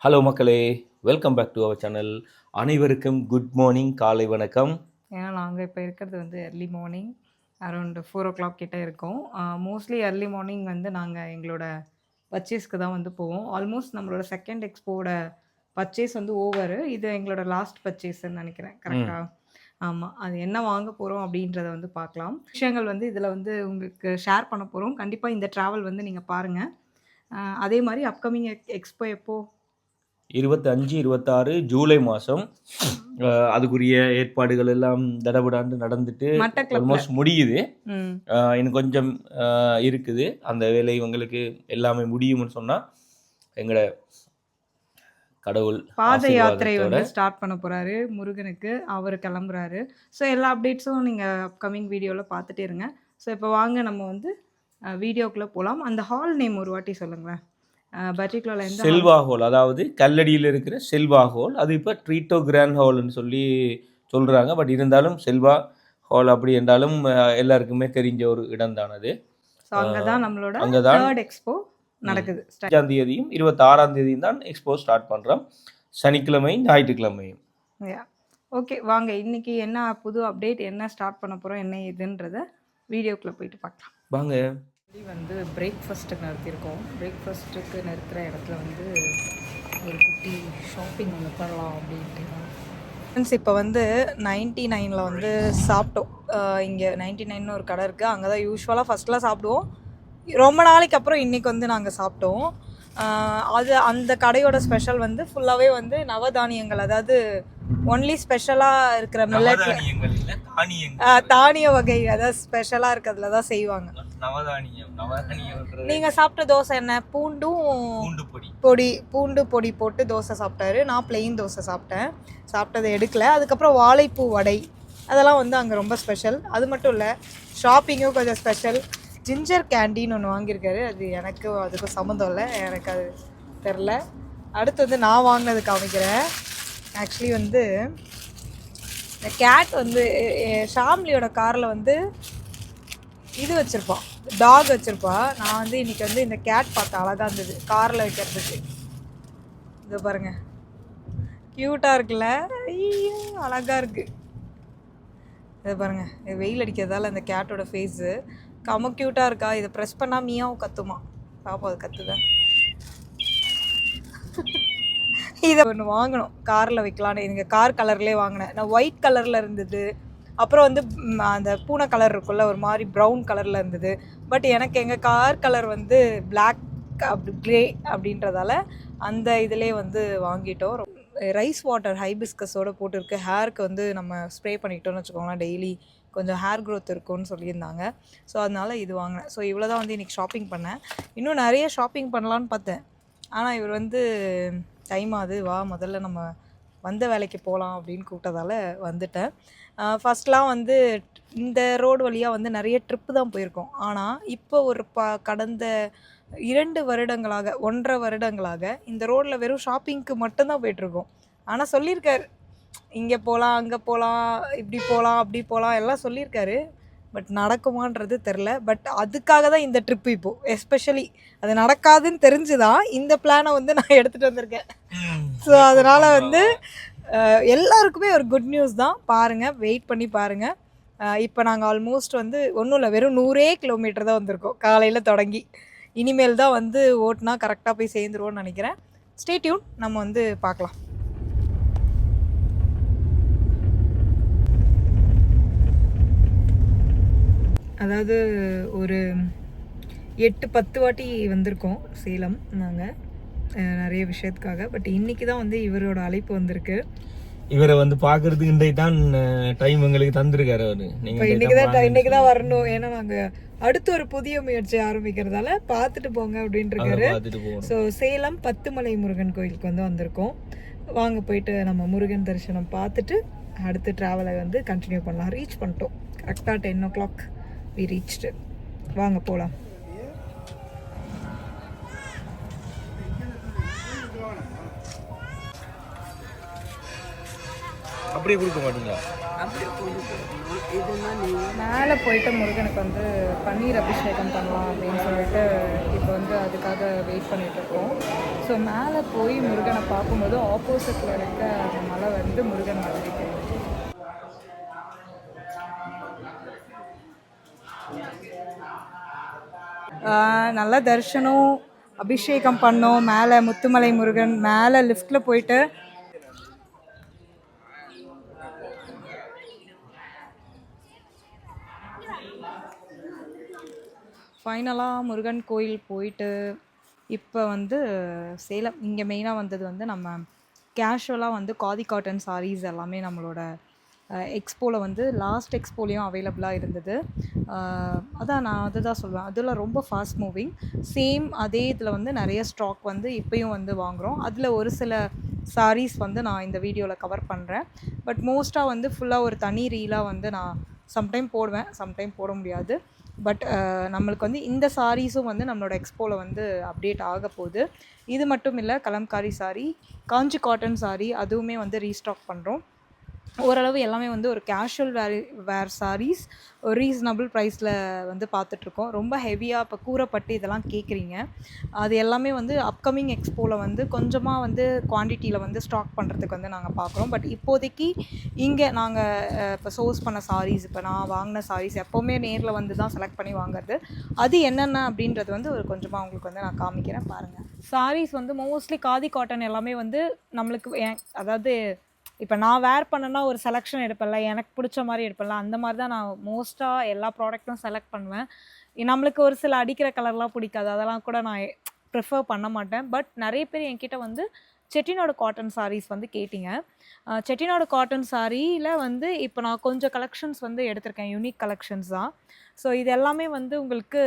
Hello மக்களே, welcome back to our channel. அனைவருக்கும் good morning, காலை வணக்கம். ஏன்னா நாங்கள் இப்போ இருக்கிறது வந்து எர்லி மார்னிங் அரௌண்ட் 4 o'clock கிட்டே இருக்கோம். மோஸ்ட்லி எர்லி மார்னிங் வந்து நாங்கள் எங்களோட பர்ச்சேஸ்க்கு தான் வந்து போவோம். ஆல்மோஸ்ட் நம்மளோட செகண்ட் எக்ஸ்போவோட பர்ச்சேஸ் வந்து ஓவரு. இது எங்களோட லாஸ்ட் பர்ச்சேஸ்ன்னு நினைக்கிறேன், கரெக்டாக? ஆமாம், அது என்ன வாங்க போகிறோம் அப்படின்றத வந்து பார்க்கலாம். விஷயங்கள் வந்து இதில் வந்து உங்களுக்கு ஷேர் பண்ண போகிறோம். கண்டிப்பாக இந்த ட்ராவல் வந்து நீங்கள் பாருங்கள். அதே மாதிரி அப்கமிங் எக்ஸ்போ எப்போ? 25, 26 ஜூலை மாதம். அதுக்குரிய ஏற்பாடுகள் எல்லாம் தடபடாண்டு நடந்துட்டு ஆல்மோஸ்ட் முடியுது. இன்னும் கொஞ்சம் இருக்குது. அந்த வேலை இவங்களுக்கு எல்லாமே முடியும்னு சொன்னால் எங்களோட கடவுள் பாத யாத்திரை வந்து ஸ்டார்ட் பண்ண போகிறாரு முருகனுக்கு. அவர் கிளம்புறாரு. ஸோ எல்லா அப்டேட்ஸும் நீங்கள் அப்கமிங் வீடியோவில் பார்த்துட்டே இருங்க. ஸோ இப்போ வாங்க நம்ம வந்து வீடியோக்குள்ளே போகலாம். அந்த ஹால் நேம் ஒரு வாட்டி சொல்லுங்களேன். பர்டிகுலர் எந்த? செல்வா ஹால், அதாவது கல்லடியில் இருக்கிற செல்வா ஹால். அது இப்போ ட்ரீட்டோ கிராண்ட் ஹால்னு சொல்லி சொல்கிறாங்க. பட் இருந்தாலும் செல்வா ஹால் அப்படி என்றாலும் எல்லாருக்குமே தெரிஞ்ச ஒரு இடம் தான் அது. ஸோ அங்கே தான் நம்மளோட தேர்ட் எக்ஸ்போ நடக்குது. 5ஆம் தேதியும் 26ஆம் தேதியும் தான் எக்ஸ்போ ஸ்டார்ட் பண்ணுறோம். சனிக்கிழமையும் ஞாயிற்றுக்கிழமையும். ஓகே, வாங்க இன்னைக்கு என்ன புது அப்டேட், என்ன ஸ்டார்ட் பண்ண போகிறோம், என்ன இதுன்றத வீடியோக்குள்ளே போயிட்டு பார்க்கலாம் வாங்க. வந்து பிரேக்ஃபாஸ்ட்டுக்கு நிறுத்தியிருக்கோம். பிரேக்ஃபாஸ்ட்டுக்கு நிறுத்துகிற இடத்துல வந்து ஒரு குட்டி ஷாப்பிங் ஒன்று பண்ணலாம் அப்படின்ட்டு ஃப்ரெண்ட்ஸ். இப்போ வந்து 99 வந்து சாப்பிட்டோம். இங்கே 99 ஒரு கடை இருக்குது. அங்கே தான் யூஸ்வலாக ஃபஸ்ட்லாம் சாப்பிடுவோம். ரொம்ப நாளைக்கு அப்புறம் இன்றைக்கி வந்து நாங்கள் சாப்பிட்டோம். அது அந்த கடையோட ஸ்பெஷல் வந்து ஃபுல்லாகவே வந்து நவதானியங்கள், அதாவது ஒன்லி ஸ்பெஷலாக இருக்கிற மில்லட் தானிய வகை, அதாவது ஸ்பெஷலாக இருக்கிறதுல தான் செய்வாங்க. நீங்கள் சாப்பிட்ட தோசை என்ன? பூண்டு பொடி போட்டு தோசை சாப்பிட்டாரு. நான் பிளெயின் தோசை சாப்பிட்டதை எடுக்கல. அதுக்கப்புறம் வாழைப்பூ வடை, அதெல்லாம் வந்து அங்கே ரொம்ப ஸ்பெஷல். அது மட்டும் இல்லை, ஷாப்பிங்கும் கொஞ்சம் ஸ்பெஷல். ஜிஞ்சர் கேண்டின்னு ஒன்று வாங்கியிருக்காரு. அது எனக்கு அதுக்கும் சம்மந்தம் இல்லை, எனக்கு அது தெரில. அடுத்து வந்து நான் வாங்கினது காமிக்கிறேன். ஆக்சுவலி வந்து இந்த கேட் வந்து ஷாம்லியோட காரில் வந்து இது வச்சுருப்பான், டாக் வச்சுருப்பான். நான் வந்து இன்றைக்கி வந்து இந்த கேட் பார்த்தேன், அழகாக இருந்தது காரில் வைக்கிறதுக்கு. இது பாருங்கள், க்யூட்டாக இருக்குல்ல, ஐயோ அழகாக இருக்குது. இது பாருங்கள், இது வெயில் அடிக்கிறதால இந்த கேட்டோட ஃபேஸு கம்ம க்யூட்டாக இருக்கா. இதை ப்ரெஸ் பண்ணால் மீயாவும் கத்துமா. பாப்பா அது கத்துதான். இதை ஒன்று வாங்கணும், காரில் வைக்கலான்னு. எங்கள் கார் கலர்லேயே வாங்கினேன் நான். ஒயிட் கலரில் இருந்தது, அப்புறம் வந்து அந்த பூனை கலர் இருக்குள்ள ஒரு மாதிரி ப்ரௌன் கலரில் இருந்தது. பட் எனக்கு எங்கள் கார் கலர் வந்து பிளாக் அப்படி க்ரே அப்படின்றதால அந்த இதிலே வந்து வாங்கிட்டோம். ரைஸ் வாட்டர் ஹைபிஸ்கஸோடு போட்டுருக்கு. ஹேருக்கு வந்து நம்ம ஸ்ப்ரே பண்ணிக்கிட்டோம்னு வச்சுக்கோங்களேன், டெய்லி கொஞ்சம் ஹேர் க்ரோத் இருக்கும்னு சொல்லியிருந்தாங்க. ஸோ அதனால் இது வாங்கினேன். ஸோ இவ்வளோ தான் வந்து இன்றைக்கி ஷாப்பிங் பண்ணேன். இன்னும் நிறைய ஷாப்பிங் பண்ணலான்னு பார்த்தேன். ஆனால் இவர் வந்து டைம் ஆகுது, வா முதல்ல நம்ம வந்த வேலைக்கு போகலாம் அப்படின்னு கூப்பிட்டதால் வந்துட்டேன். ஃபஸ்ட்லாம் வந்து இந்த ரோடு வழியாக வந்து நிறைய ட்ரிப்பு தான் போயிருக்கோம். ஆனால் இப்போ ஒரு கடந்த 2 வருடங்களாக 1.5 வருடங்களாக இந்த ரோட்டில் வெறும் ஷாப்பிங்க்கு மட்டும்தான் போயிட்டுருக்கோம். ஆனால் சொல்லியிருக்காரு, இங்கே போகலாம், அங்கே போகலாம், இப்படி போகலாம், அப்படி போகலாம் எல்லாம் சொல்லியிருக்காரு. பட் நடக்குமான்றது தெரில. பட் அதுக்காக தான் இந்த ட்ரிப்பு இப்போது. எஸ்பெஷலி அது நடக்காதுன்னு தெரிஞ்சு தான் இந்த பிளானை வந்து நான் எடுத்துகிட்டு வந்திருக்கேன். ஸோ அதனால் வந்து எல்லாருக்குமே ஒரு குட் நியூஸ் தான். பாருங்கள், வெயிட் பண்ணி பாருங்கள். இப்போ நாங்கள் ஆல்மோஸ்ட் வந்து ஒன்றும் இல்லை, வெறும் 100 கிலோமீட்டர் தான் வந்திருக்கோம் காலையில் தொடங்கி. இனிமேல் தான் வந்து ஓட்டுனா கரெக்டாக போய் சேர்ந்துருவோன்னு நினைக்கிறேன். ஸ்டே டியூன், நம்ம வந்து பார்க்கலாம். அதாவது ஒரு 8-10 வாட்டி வந்திருக்கோம் சேலம் நாங்கள் நிறைய விஷயத்துக்காக. பட் இன்றைக்கி தான் வந்து இவரோட அழைப்பு வந்திருக்கு. இவரை வந்து பார்க்கறதுக்கு இன்றைக்கு தான் டைம் எங்களுக்கு தந்திருக்காரு அவர். நீங்கள் இன்றைக்கி தான் வரணும், ஏன்னா நாங்கள் அடுத்து ஒரு புதிய முயற்சி ஆரம்பிக்கிறதால பார்த்துட்டு போங்க அப்படின்ட்டு இருக்காரு. ஸோ சேலம் பத்துமலை முருகன் கோயிலுக்கு வந்து வந்திருக்கோம். வாங்க போயிட்டு நம்ம முருகன் தரிசனம் பார்த்துட்டு அடுத்து ட்ராவலை வந்து கண்டினியூ பண்ணலாம். ரீச் பண்ணிட்டோம் கரெக்டாக 10 o'clock we reached. வாங்க போகலாம். அப்படியே கொடுக்க மாட்டீங்களா? அப்படியே கொடுக்க மேலே போயிட்டு முருகனுக்கு வந்து பன்னீர் அபிஷேகம் பண்ணலாம் அப்படின்னு சொல்லிட்டு இப்போ வந்து அதுக்காக வெயிட் பண்ணிகிட்ருக்கோம். ஸோ மேலே போய் முருகனை பார்க்கும்போது ஆப்போசிட்டில் இருக்க அந்த மலை வந்து முருகன் மாதிரி தெரியும். நல்லா தரிசனம் அபிஷேகம் பண்ணோம். மேலே முத்துமலை முருகன் மேலே லிஃப்டில் போயிட்டு ஃபைனலாக முருகன் கோயில் போயிட்டு இப்போ வந்து சேலம் இங்கே மெயினாக வந்தது வந்து நம்ம கேஷுவலாக வந்து காதி காட்டன் சாரீஸ் எல்லாமே நம்மளோட எக்ஸ்போவில் வந்து லாஸ்ட் எக்ஸ்போலையும் அவைலபிளாக இருந்தது. அதான் நான் அதுதான் சொல்லுவேன், அதில் ரொம்ப ஃபாஸ்ட் மூவிங். சேம் அதே இதில் வந்து நிறைய ஸ்டாக் வந்து இப்போயும் வந்து வாங்குகிறோம். அதில் ஒரு சில சாரீஸ் வந்து நான் இந்த வீடியோவில் கவர் பண்ணுறேன். பட் மோஸ்ட்டாக வந்து ஃபுல்லாக ஒரு தனி ரீலாக வந்து நான் சம்டைம் போடுவேன், சம்டைம் போட முடியாது. பட் நம்மளுக்கு வந்து இந்த சாரீஸும் வந்து நம்மளோட எக்ஸ்போவில் வந்து அப்டேட் ஆக போகுது. இது மட்டும் இல்லை, கலம்காரி சாரீ, காஞ்சி காட்டன் சாரீ அதுவுமே வந்து ரீஸ்டாக் பண்ணுறோம். ஓரளவு எல்லாமே வந்து ஒரு கேஷுவல் வேர் சாரீஸ் ஒரு ரீசனபிள் ப்ரைஸில் வந்து பார்த்துட்ருக்கோம். ரொம்ப ஹெவியாக இப்போ கூரைப்பட்டு இதெல்லாம் கேட்குறீங்க. அது எல்லாமே வந்து அப்கமிங் எக்ஸ்போவில் வந்து கொஞ்சமாக வந்து குவான்டிட்டியில் வந்து ஸ்டாக் பண்ணுறதுக்கு வந்து நாங்கள் பார்க்குறோம். பட் இப்போதைக்கு இங்கே நாங்கள் இப்போ சோர்ஸ் பண்ண சாரீஸ், இப்போ நான் வாங்கின சாரீஸ் எப்போவுமே நேரில் வந்து தான் செலக்ட் பண்ணி வாங்குறது. அது என்னென்ன அப்படின்றது வந்து ஒரு கொஞ்சமாக உங்களுக்கு வந்து நான் காமிக்கிறேன் பாருங்கள். சாரீஸ் வந்து மோஸ்ட்லி காதி காட்டன் எல்லாமே வந்து நம்மளுக்கு அதாவது இப்போ நான் வேர் பண்ணேன்னா ஒரு செலெக்ஷன் எடுப்பேன்ல, எனக்கு பிடிச்ச மாதிரி எடுப்பேன்ல, அந்த மாதிரி தான் நான் மோஸ்ட்டாக எல்லா ப்ராடக்ட்டும் செலக்ட் பண்ணுவேன். நம்மளுக்கு ஒரு சில அடிக்கிற கலர்லாம் பிடிக்காது, அதெல்லாம் கூட நான் ப்ரிஃபர் பண்ண மாட்டேன். பட் நிறைய பேர் என்கிட்ட வந்து செட்டிநாடு காட்டன் சாரீஸ் வந்து கேட்டிங்க. செட்டிநாடு காட்டன் சாரியில் வந்து இப்போ நான் கொஞ்சம் கலெக்ஷன்ஸ் வந்து எடுத்திருக்கேன், யூனிக் கலெக்ஷன்ஸ் தான். ஸோ இது எல்லாமே வந்து உங்களுக்கு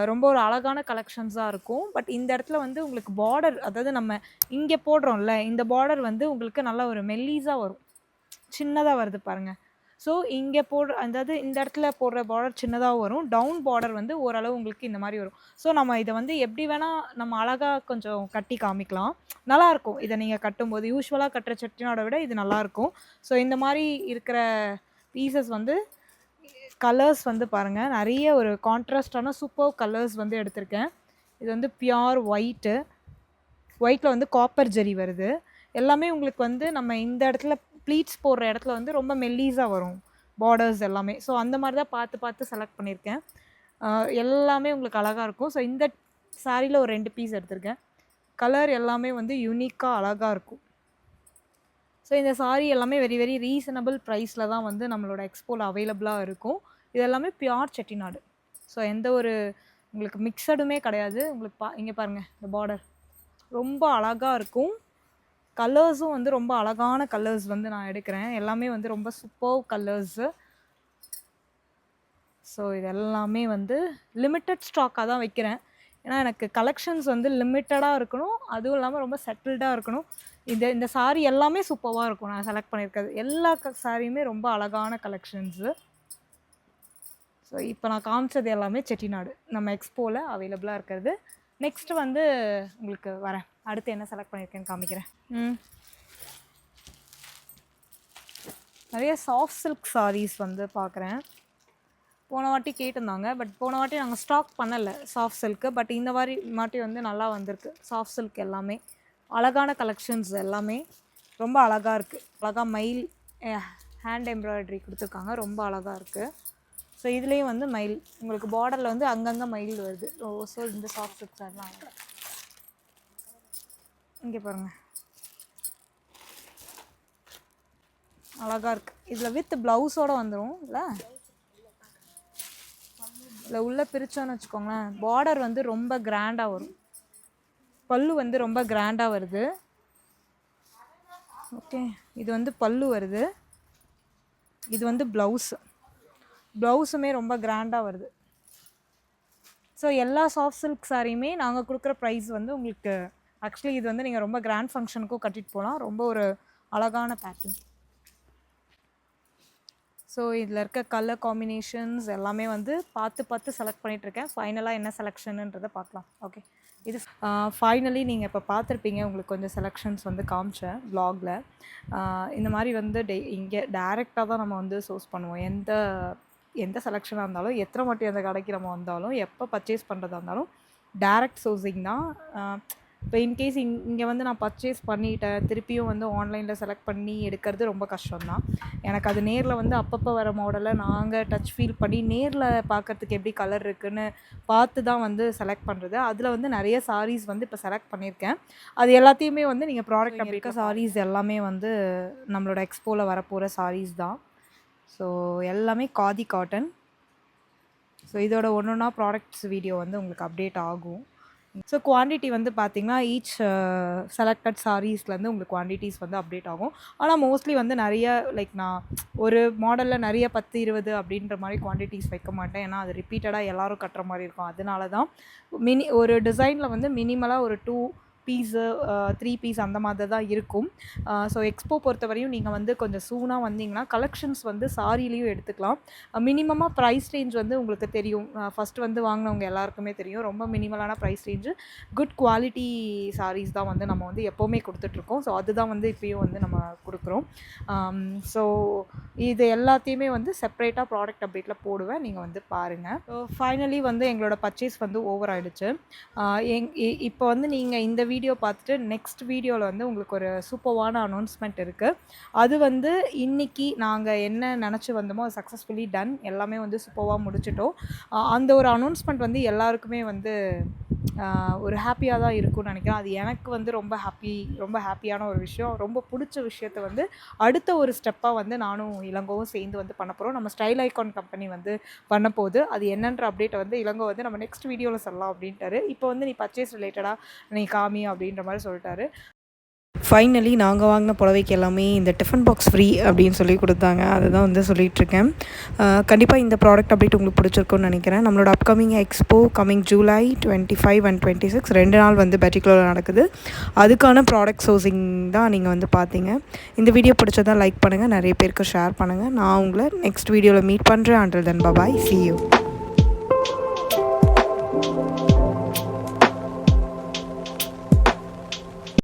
ரொம்ப ஒரு அழகான கலெக்ஷன்ஸாக இருக்கும். பட் இந்த இடத்துல வந்து உங்களுக்கு பார்டர், அதாவது நம்ம இங்கே போடுறோம்ல, இந்த பார்டர் வந்து உங்களுக்கு நல்லா ஒரு மெல்லீஸாக வரும், சின்னதாக வருது பாருங்கள். ஸோ இங்கே அதாவது இந்த இடத்துல போடுற பார்டர் சின்னதாக வரும், டவுன் பார்டர் வந்து ஓரளவு உங்களுக்கு இந்த மாதிரி வரும். ஸோ நம்ம இதை வந்து எப்படி வேணால் நம்ம அழகாக கொஞ்சம் கட்டி காமிக்கலாம், நல்லாயிருக்கும். இதை நீங்கள் கட்டும்போது யூஸ்வலாக கட்டுற செட்டினாடை விட இது நல்லாயிருக்கும். ஸோ இந்த மாதிரி இருக்கிற பீசஸ் வந்து கலர்ஸ் வந்து பாருங்கள், நிறைய ஒரு கான்ட்ராஸ்டான சூப்பர் கலர்ஸ் வந்து எடுத்திருக்கேன். இது வந்து பியோர் ஒயிட்டில் வந்து காப்பர் ஜெரி வருது. எல்லாமே உங்களுக்கு வந்து நம்ம இந்த இடத்துல ப்ளீட்ஸ் போடுற இடத்துல வந்து ரொம்ப மெல்லீஸாக வரும் பார்டர்ஸ் எல்லாமே. ஸோ அந்த மாதிரி தான் பார்த்து செலக்ட் பண்ணியிருக்கேன். எல்லாமே உங்களுக்கு அழகாக இருக்கும். ஸோ இந்த சாரியில் ஒரு 2 பீஸ் எடுத்திருக்கேன். கலர் எல்லாமே வந்து யூனிக்காக அழகாக இருக்கும். ஸோ இந்த சாரீ எல்லாமே வெரி வெரி ரீசனபிள் ப்ரைஸில் தான் வந்து நம்மளோட எக்ஸ்போவில் அவைலபிளாக இருக்கும். இது எல்லாமே பியோர் செட்டிநாடு. ஸோ எந்த ஒரு உங்களுக்கு மிக்சடுமே கிடையாது. உங்களுக்கு இங்கே பாருங்கள், இந்த பார்டர் ரொம்ப அழகாக இருக்கும். கலர்ஸும் வந்து ரொம்ப அழகான கலர்ஸ் வந்து நான் எடுக்கிறேன். எல்லாமே வந்து ரொம்ப சூப்பர் கலர்ஸு. ஸோ இது எல்லாமே வந்து லிமிட்டட் ஸ்டாக்காக தான் வைக்கிறேன். ஏன்னா எனக்கு கலெக்ஷன்ஸ் வந்து லிமிட்டடாக இருக்கணும், அதுவும் இல்லாமல் ரொம்ப செட்டில்டாக இருக்கணும். இந்த சாரீ எல்லாமே சூப்பராக இருக்கும். நான் செலக்ட் பண்ணியிருக்கிறது எல்லா சாரியுமே ரொம்ப அழகான கலெக்ஷன்ஸு. ஸோ இப்போ நான் காமிச்சது எல்லாமே செட்டிநாடு நம்ம எக்ஸ்போவில் அவைலபிளாக இருக்கிறது. நெக்ஸ்ட்டு வந்து உங்களுக்கு வரேன், அடுத்து என்ன செலக்ட் பண்ணியிருக்கேன்னு காமிக்கிறேன். நிறைய சாஃப்ட் சில்க் சாரீஸ் வந்து பார்க்குறேன். போன வாட்டி கேட்டிருந்தாங்க, பட் போன வாட்டி நாங்கள் ஸ்டாக் பண்ணலை சாஃப்ட் சில்க்கு. பட் இந்த வாட்டி வந்து நல்லா வந்திருக்கு சாஃப்ட் சில்க். எல்லாமே அழகான கலெக்ஷன்ஸ், எல்லாமே ரொம்ப அழகாக இருக்குது. அழகாக மயில் ஹேண்ட் எம்ப்ராய்டரி கொடுத்துருக்காங்க, ரொம்ப அழகாக இருக்குது. ஸோ இதுலேயும் வந்து மயில் உங்களுக்கு பார்டரில் வந்து அங்கங்கே மயில் வருது. ஸோ இந்த சாஃப்ட் சில்க் சாரிலாம் இங்கே பாருங்கள், அழகாக இருக்குது. இதில் வித் ப்ளவுஸோடு வந்துடும் இல்லை, இதில் உள்ளே பிரித்தோன்னு வச்சுக்கோங்களேன், பார்டர் வந்து ரொம்ப கிராண்டாக வரும், பல்லு வந்து ரொம்ப கிராண்டாக வருது. ஓகே, இது வந்து பல்லு வருது, இது வந்து ப்ளவுஸுமே ரொம்ப கிராண்டாக வருது. ஸோ எல்லா சாஃப்ட் சில்க் சாரியுமே நாங்கள் கொடுக்குற ப்ரைஸ் வந்து உங்களுக்கு ஆக்சுவலி இது வந்து நீங்கள் ரொம்ப கிராண்ட் ஃபங்க்ஷனுக்கும் கட்டிட்டு போகலாம். ரொம்ப ஒரு அழகான பேட்டர்ன். ஸோ இதில் இருக்க கலர் காம்பினேஷன்ஸ் எல்லாமே வந்து பார்த்து செலக்ட் பண்ணிகிட்ருக்கேன். ஃபைனலாக என்ன செலெக்ஷனுன்றதை பார்க்கலாம். ஓகே, இது ஃபைனலி நீங்கள் இப்போ பார்த்துருப்பீங்க. உங்களுக்கு கொஞ்சம் செலெக்ஷன்ஸ் வந்து காமிச்சேன் வ்ளாகில். இந்த மாதிரி வந்து இங்கே டேரெக்டாக தான் நம்ம வந்து சோர்ஸ் பண்ணுவோம். எந்த செலெக்ஷனாக இருந்தாலும், எத்தனை வாட்டி அந்த கடைக்கு நம்ம வந்தாலும், எப்போ பர்ச்சேஸ் பண்ணுறதா இருந்தாலும் டேரெக்ட் சோர்ஸிங் தான். இப்போ இன்கேஸ் இங்கே வந்து நான் பர்ச்சேஸ் பண்ணிட்டேன், திருப்பியும் வந்து ஆன்லைனில் செலக்ட் பண்ணி எடுக்கிறது ரொம்ப கஷ்டம்தான். எனக்கு அது நேரில் வந்து அப்பப்போ வர மாடலை நாங்கள் டச் ஃபீல் பண்ணி நேரில் பார்க்குறதுக்கு எப்படி கலர் இருக்குதுன்னு பார்த்து தான் வந்து செலக்ட் பண்ணுறது. அதில் வந்து நிறைய சாரீஸ் வந்து இப்போ செலக்ட் பண்ணியிருக்கேன். அது எல்லாத்தையுமே வந்து நீங்கள் ப்ராடக்ட் அப்படி இருக்க சாரீஸ் எல்லாமே வந்து நம்மளோட எக்ஸ்போவில் வரப்போகிற சாரீஸ் தான். ஸோ எல்லாமே காதி காட்டன். ஸோ இதோட ஒன்றா ப்ராடக்ட்ஸ் வீடியோ வந்து உங்களுக்கு அப்டேட் ஆகும். ஸோ குவான்டிட்டி வந்து பார்த்திங்கன்னா ஈச் செலக்டட் சாரீஸ்லேருந்து உங்களுக்கு குவான்டிட்டிஸ் வந்து அப்டேட் ஆகும். ஆனால் மோஸ்ட்லி வந்து நிறைய நான் ஒரு மாடலில் நிறைய 10-20 அப்படின்ற மாதிரி குவான்டிட்டிஸ் வைக்க மாட்டேன். ஏன்னா அது ரிப்பீட்டடாக எல்லோரும் கட்டுற மாதிரி இருக்கும். அதனால தான் ஒரு டிசைனில் வந்து மினிமலாக ஒரு 2 பீஸு 3 பீஸ் அந்த மாதிரி தான் இருக்கும். ஸோ எக்ஸ்போ பொறுத்தவரையும் நீங்கள் வந்து கொஞ்சம் சூனாக வந்தீங்கன்னா கலெக்ஷன்ஸ் வந்து சாரிலையும் எடுத்துக்கலாம். மினிமமாக ப்ரைஸ் ரேஞ்ச் வந்து உங்களுக்கு தெரியும். ஃபஸ்ட்டு வந்து வாங்கினவங்க எல்லாருக்குமே தெரியும். ரொம்ப மினிமலான price range, good quality saris தான் வந்து நம்ம வந்து எப்போவுமே கொடுத்துட்ருக்கோம். ஸோ அதுதான் வந்து இப்போயும் வந்து நம்ம கொடுக்குறோம். ஸோ இது எல்லாத்தையுமே வந்து செப்ரேட்டாக ப்ராடக்ட் அப்டேட்டில் போடுவேன், நீங்கள் வந்து பாருங்கள். ஸோ ஃபைனலி வந்து எங்களோட பர்ச்சேஸ் வந்து ஓவர் ஆகிடுச்சு. இப்போ வந்து நீங்கள் இந்த வீடியோ பார்த்துட்டு நெக்ஸ்ட் வீடியோவில் வந்து உங்களுக்கு ஒரு சூப்பர்வான அனௌன்ஸ்மெண்ட் இருக்குது. அது வந்து இன்றைக்கி நாங்கள் என்ன நினச்சி வந்தோமோ அது சக்ஸஸ்ஃபுல்லி டன். எல்லாமே வந்து சூப்பர்வாக முடிச்சிட்டோம். அந்த ஒரு அனௌன்ஸ்மெண்ட் வந்து எல்லாருக்குமே வந்து ஒரு ஹாப்பியாக தான் இருக்கும்னு நினைக்கிறேன். அது எனக்கு வந்து ரொம்ப ஹாப்பியான ஒரு விஷயம். ரொம்ப பிடிச்ச விஷயத்த வந்து அடுத்த ஒரு ஸ்டெப்பாக வந்து நானும் இளங்கோவும் சேர்ந்து வந்து பண்ண போகிறோம். நம்ம ஸ்டைல் ஐகான் கம்பெனி வந்து பண்ண போகுது. அது என்னன்ற அப்டேட்டை வந்து இளங்கோ வந்து நம்ம நெக்ஸ்ட் வீடியோவில் சொல்லலாம் அப்படின்ட்டாரு. இப்போ வந்து நீ பர்ச்சேஸ் ரிலேட்டடாக நீ காமி அப்படின்ற மாதிரி சொல்லிட்டாரு. ஃபைனலி நாங்கள் வாங்கின புடவைக்கு எல்லாமே இந்த டிஃபன் பாக்ஸ் ஃப்ரீ அப்படின்னு சொல்லி கொடுத்தாங்க. அதுதான் வந்து சொல்லிகிட்ருக்கேன். கண்டிப்பாக இந்த ப்ராடக்ட் அப்டேட் உங்களுக்கு பிடிச்சிருக்குன்னு நினைக்கிறேன். நம்மளோட upcoming expo coming July 25 and 26 2 நாள் வந்து பெட்டிகுலரில் நடக்குது. அதுக்கான ப்ராடக்ட் சோர்சிங் தான் நீங்கள் வந்து பார்த்தீங்க. இந்த வீடியோ பிடிச்சதான் லைக் பண்ணுங்கள், நிறைய பேருக்கு ஷேர் பண்ணுங்கள். நான் உங்களை நெக்ஸ்ட் வீடியோவில் மீட் பண்ணுறேன். until then bye bye, see you.